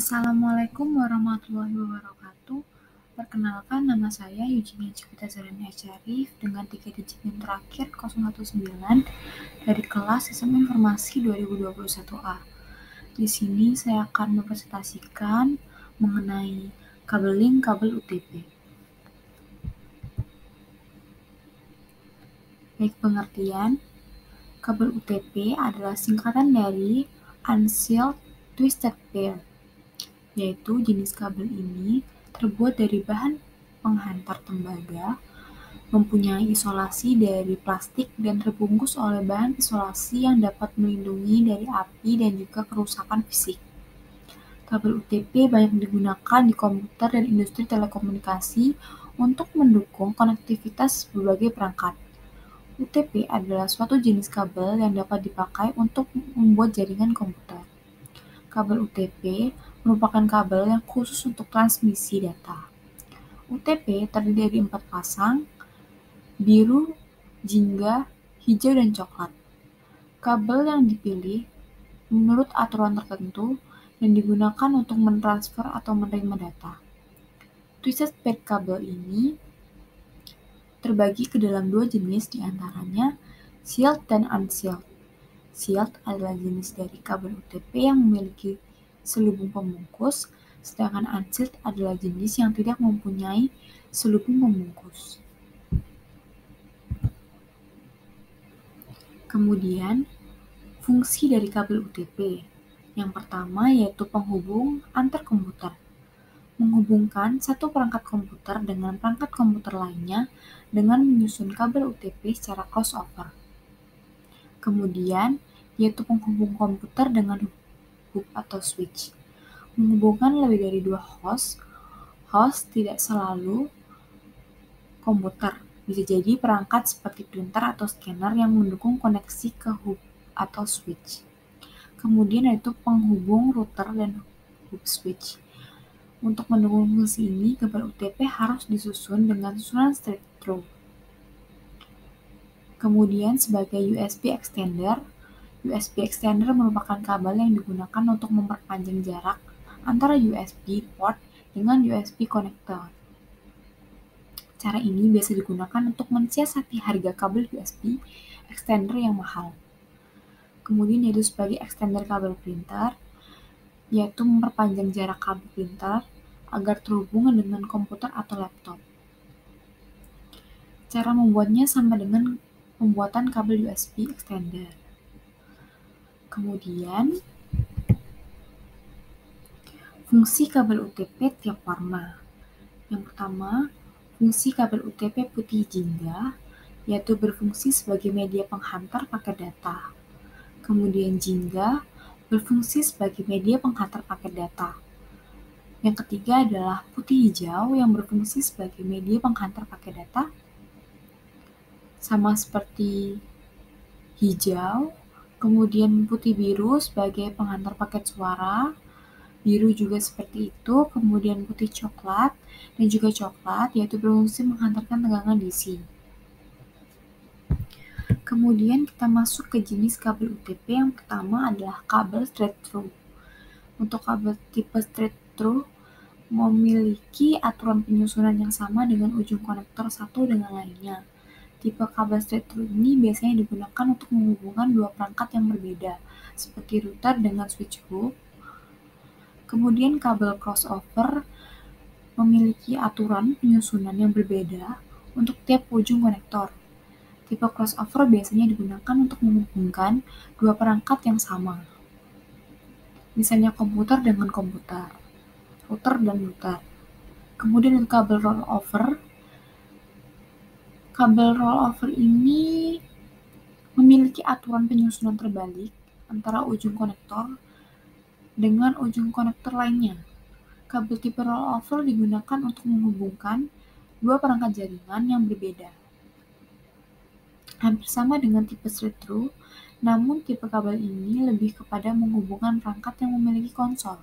Assalamualaikum warahmatullahi wabarakatuh. Perkenalkan, nama saya Eugenia Cikita Zarani Asyarif dengan 3 digit NIM terakhir 019 dari kelas Sistem Informasi 2021A. Di sini saya akan mempresentasikan mengenai kabeling kabel UTP. Baik pengertian, kabel UTP adalah singkatan dari Unsealed Twisted Pair, yaitu jenis kabel ini terbuat dari bahan penghantar tembaga, mempunyai isolasi dari plastik dan terbungkus oleh bahan isolasi yang dapat melindungi dari api dan juga kerusakan fisik. Kabel UTP banyak digunakan di komputer dan industri telekomunikasi untuk mendukung konektivitas berbagai perangkat. UTP adalah suatu jenis kabel yang dapat dipakai untuk membuat jaringan komputer. Kabel UTP merupakan kabel yang khusus untuk transmisi data. UTP terdiri dari 4 pasang, biru, jingga, hijau, dan coklat. Kabel yang dipilih menurut aturan tertentu dan digunakan untuk mentransfer atau menerima data. Twisted pair kabel ini terbagi ke dalam 2 jenis, diantaranya sealed dan unsealed. Sealed adalah jenis dari kabel UTP yang memiliki selubung pembungkus, sedangkan unsealed adalah jenis yang tidak mempunyai selubung pembungkus. Kemudian, fungsi dari kabel UTP. Yang pertama yaitu penghubung antar komputer. Menghubungkan satu perangkat komputer dengan perangkat komputer lainnya dengan menyusun kabel UTP secara crossover. Kemudian, yaitu penghubung komputer dengan hub atau switch. Menghubungkan lebih dari 2 host. Host tidak selalu komputer, bisa jadi perangkat seperti printer atau scanner yang mendukung koneksi ke hub atau switch. Kemudian yaitu penghubung router dan hub switch. Untuk mendukung fungsi ini, kabel UTP harus disusun dengan susunan straight through. Kemudian sebagai USB extender, USB extender merupakan kabel yang digunakan untuk memperpanjang jarak antara USB port dengan USB connector. Cara ini biasa digunakan untuk mensiasati harga kabel USB extender yang mahal. Kemudian yaitu sebagai extender kabel printer, yaitu memperpanjang jarak kabel printer agar terhubung dengan komputer atau laptop. Cara membuatnya sama dengan pembuatan kabel USB extender. Kemudian, fungsi kabel UTP tiap warna. Yang pertama, fungsi kabel UTP putih jingga, yaitu berfungsi sebagai media penghantar paket data. Kemudian jingga berfungsi sebagai media penghantar paket data. Yang ketiga adalah putih hijau yang berfungsi sebagai media penghantar paket data. Sama seperti hijau, kemudian putih biru sebagai penghantar paket suara, biru juga seperti itu, kemudian putih coklat, dan juga coklat, yaitu berfungsi menghantarkan tegangan DC. Kemudian kita masuk ke jenis kabel UTP. Yang pertama adalah kabel straight through. Untuk kabel tipe straight through memiliki aturan penyusunan yang sama dengan ujung konektor satu dengan lainnya. Tipe kabel straight through ini biasanya digunakan untuk menghubungkan dua perangkat yang berbeda, seperti router dengan switch hub. Kemudian kabel crossover memiliki aturan penyusunan yang berbeda untuk tiap ujung konektor. Tipe crossover biasanya digunakan untuk menghubungkan dua perangkat yang sama. Misalnya komputer dengan komputer, router dan router. Kemudian kabel rollover. Kabel rollover ini memiliki aturan penyusunan terbalik antara ujung konektor dengan ujung konektor lainnya. Kabel tipe rollover digunakan untuk menghubungkan dua perangkat jaringan yang berbeda. Hampir sama dengan tipe straight through, namun tipe kabel ini lebih kepada menghubungkan perangkat yang memiliki konsol.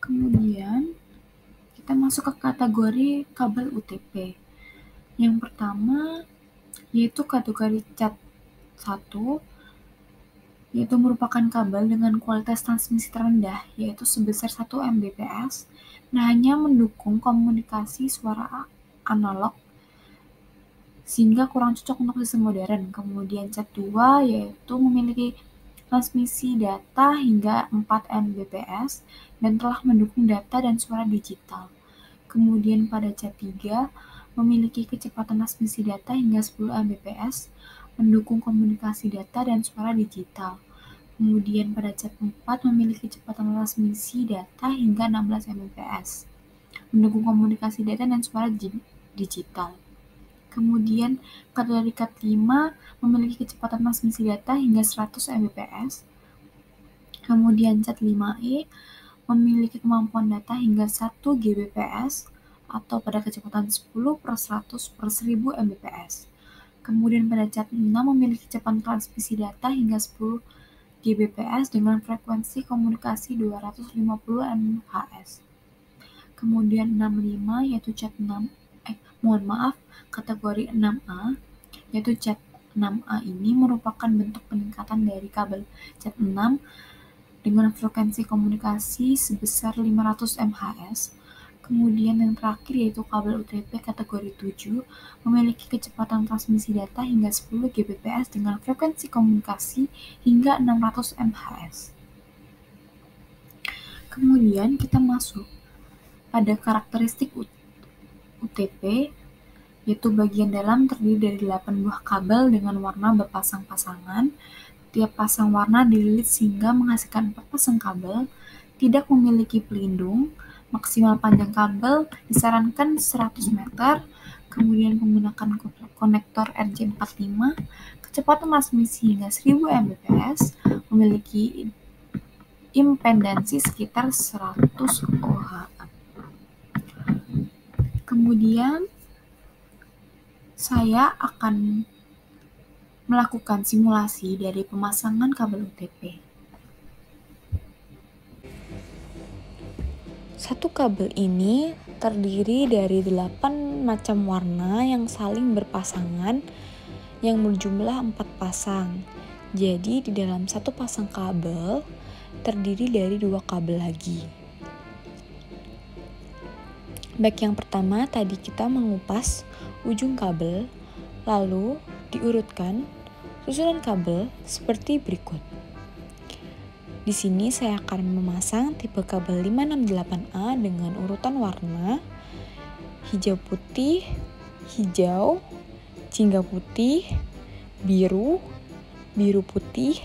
Kemudian, kita masuk ke kategori kabel UTP. Yang pertama yaitu kategori CAT 1, yaitu merupakan kabel dengan kualitas transmisi terendah, yaitu sebesar 1 Mbps, nah hanya mendukung komunikasi suara analog sehingga kurang cocok untuk sistem modern. Kemudian cat 2 yaitu memiliki transmisi data hingga 4 Mbps dan telah mendukung data dan suara digital. Kemudian pada cat 3 memiliki kecepatan transmisi data hingga 10 Mbps, mendukung komunikasi data dan suara digital. Kemudian pada cat 4 memiliki kecepatan transmisi data hingga 16 Mbps, mendukung komunikasi data dan suara digital. Kemudian dari cat 5 memiliki kecepatan transmisi data hingga 100 Mbps. Kemudian cat 5E memiliki kemampuan data hingga 1 Gbps atau pada kecepatan 10/100/1000 Mbps. Kemudian pada cat 6 memiliki kecepatan transmisi data hingga 10 Gbps dengan frekuensi komunikasi 250 MHz. Kemudian 65 yaitu cat 6 kategori 6A, yaitu cat 6A ini merupakan bentuk peningkatan dari kabel cat 6 dengan frekuensi komunikasi sebesar 500 MHz. Kemudian yang terakhir yaitu kabel UTP kategori 7 memiliki kecepatan transmisi data hingga 10 Gbps dengan frekuensi komunikasi hingga 600 MHz. Kemudian kita masuk pada karakteristik UTP, yaitu bagian dalam terdiri dari 8 buah kabel dengan warna berpasang-pasangan. Tiap pasang warna dililit sehingga menghasilkan 4 pasang kabel, tidak memiliki pelindung, maksimal panjang kabel disarankan 100 meter, kemudian menggunakan konektor RJ45, kecepatan transmisi hingga 1000 Mbps, memiliki impedansi sekitar 100 ohm. Kemudian saya akan melakukan simulasi dari pemasangan kabel UTP. Satu kabel ini terdiri dari 8 macam warna yang saling berpasangan yang berjumlah 4 pasang. Jadi di dalam satu pasang kabel terdiri dari 2 kabel lagi. Baik, yang pertama tadi kita mengupas ujung kabel, lalu diurutkan susunan kabel seperti berikut. Di sini saya akan memasang tipe kabel 568A dengan urutan warna hijau putih, hijau, jingga putih, biru, biru putih,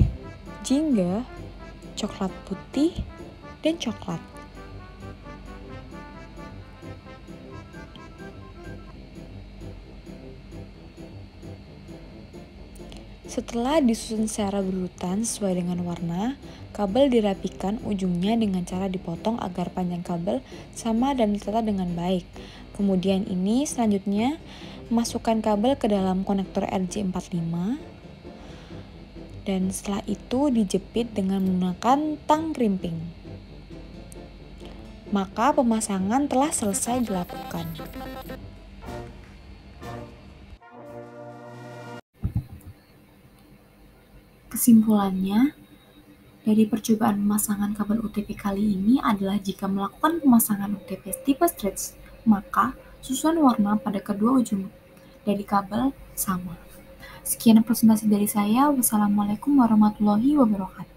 jingga, coklat putih, dan coklat. Setelah disusun secara berurutan sesuai dengan warna, kabel dirapikan ujungnya dengan cara dipotong agar panjang kabel sama dan ditata dengan baik. Kemudian selanjutnya masukkan kabel ke dalam konektor RJ45 dan setelah itu dijepit dengan menggunakan tang krimping. Maka pemasangan telah selesai dilakukan. Kesimpulannya, dari percobaan pemasangan kabel UTP kali ini adalah jika melakukan pemasangan UTP tipe stretch, maka susunan warna pada kedua ujung dari kabel sama. Sekian presentasi dari saya. Wassalamualaikum warahmatullahi wabarakatuh.